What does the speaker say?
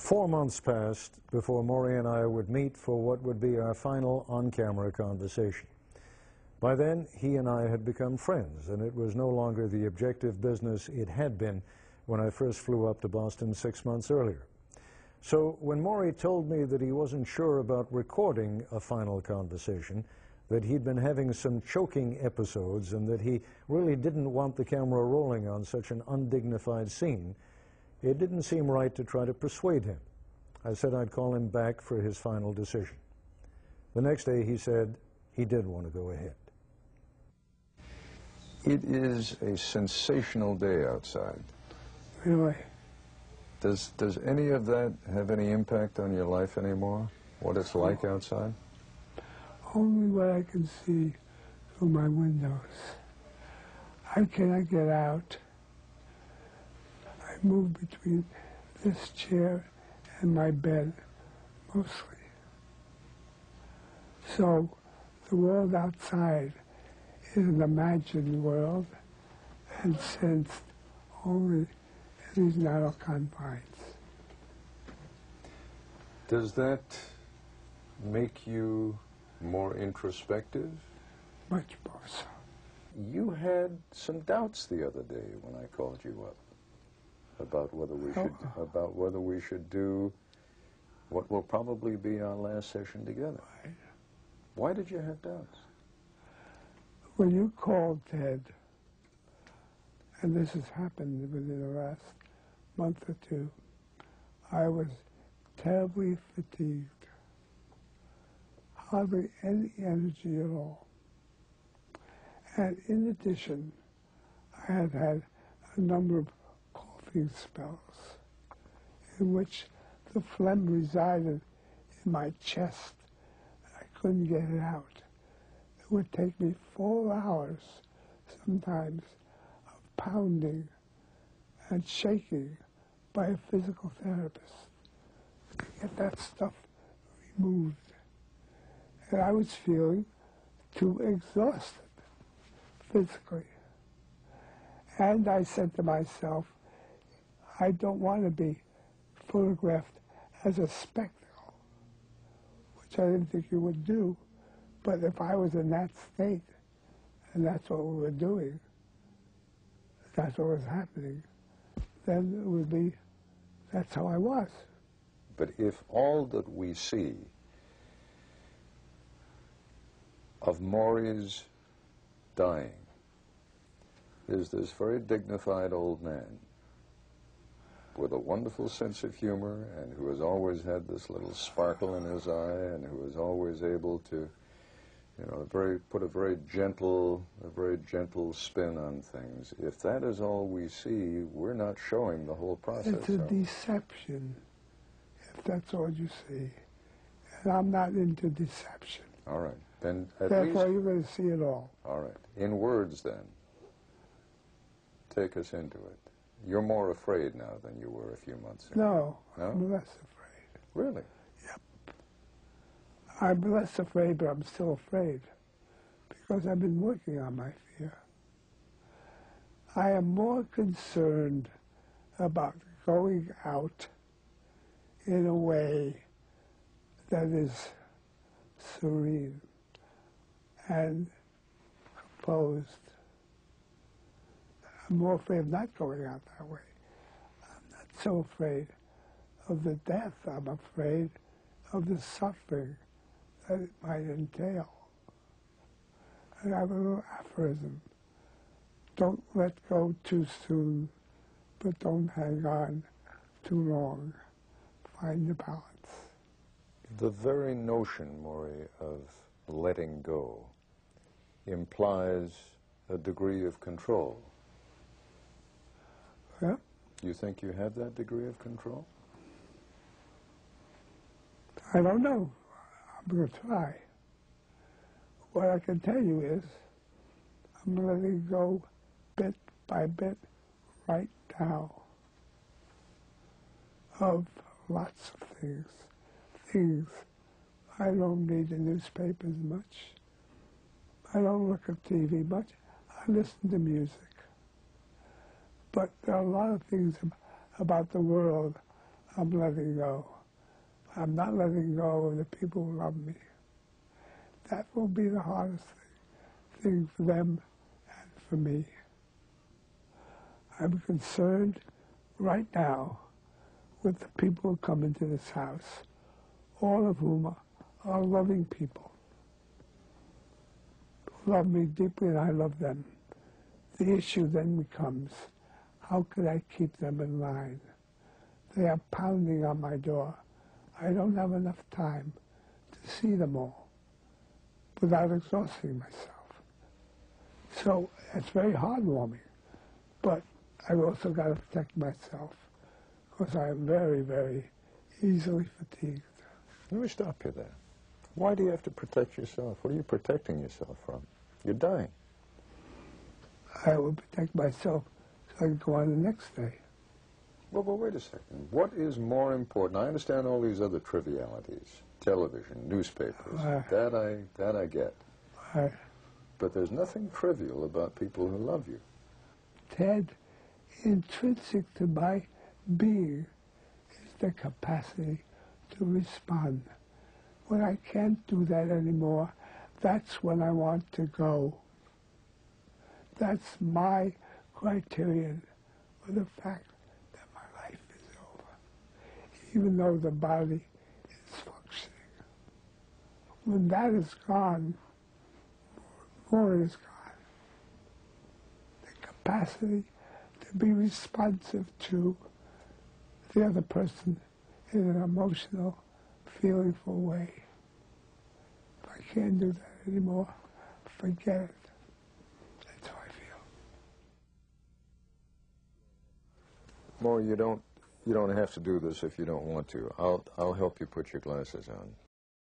4 months passed before Morrie and I would meet for what would be our final on-camera conversation. By then, he and I had become friends, and it was no longer the objective business it had been when I first flew up to Boston 6 months earlier. So when Morrie told me that he wasn't sure about recording a final conversation, that he'd been having some choking episodes, and that he really didn't want the camera rolling on such an undignified scene, it didn't seem right to try to persuade him. I said I'd call him back for his final decision. The next day he said he did want to go ahead. It is a sensational day outside. Really? Does any of that have any impact on your life anymore? What it's like outside? Only what I can see through my windows. I cannot get out. I move between this chair and my bed, mostly. So the world outside is an imagined world and sensed only in these narrow confines. Does that make you more introspective? Much more so. You had some doubts the other day when I called you up about whether we should do what will probably be our last session together. Right. Why did you have doubts? When you called Ted, and this has happened within the last month or two, I was terribly fatigued. Hardly any energy at all. And in addition, I had had a number of coughing spells in which the phlegm resided in my chest. I couldn't get it out. It would take me 4 hours, sometimes, of pounding and shaking by a physical therapist to get that stuff removed. And I was feeling too exhausted physically. And I said to myself, I don't want to be photographed as a spectacle, which I didn't think you would do. But if I was in that state, and that's what we were doing, that's what was happening, then it would be, that's how I was. But if all that we see of Morrie's dying is this very dignified old man with a wonderful sense of humor, and who has always had this little sparkle in his eye, and who is always able to, you know, put a very gentle spin on things. If that is all we see, we're not showing the whole process. It's a deception, if that's all you see. And I'm not into deception. All right. Then at Therefore, least, you're going to see it all. all right. In words, then, take us into it. You're more afraid now than you were a few months ago. No, I'm less afraid. Really? Yep. I'm less afraid, but I'm still afraid because I've been working on my fear. I am more concerned about going out in a way that is serene and composed. I'm more afraid of not going out that way. I'm not so afraid of the death. I'm afraid of the suffering that it might entail. And I have a little aphorism. Don't let go too soon, but don't hang on too long. Find the balance. The very notion, Morrie, of letting go implies a degree of control. Yeah? You think you have that degree of control? I don't know. I'm going to try. What I can tell you is I'm letting go bit by bit right now of lots of things. Things I don't read the newspapers much. I don't look at TV much. I listen to music. But there are a lot of things about the world I'm letting go. I'm not letting go of the people who love me. That will be the hardest thing for them and for me. I'm concerned right now with the people who come into this house, all of whom are loving people, who love me deeply and I love them. The issue then becomes, how can I keep them in line? They are pounding on my door. I don't have enough time to see them all without exhausting myself. So it's very heartwarming, but I've also got to protect myself because I am very, very easily fatigued. Let me stop you there. Why do you have to protect yourself? What are you protecting yourself from? You're dying. I will protect myself so I can go on the next day. Well, but wait a second. What is more important? I understand all these other trivialities, television, newspapers. That I get. But there's nothing trivial about people who love you. Ted, intrinsic to my being is the capacity to respond. When I can't do that anymore, that's when I want to go. That's my criterion for the fact that my life is over, even though the body is functioning. When that is gone, more is gone. The capacity to be responsive to the other person in an emotional, feelingful way. If I can't do that anymore, forget it. That's how I feel. Morrie, you don't have to do this if you don't want to. I'll help you put your glasses on.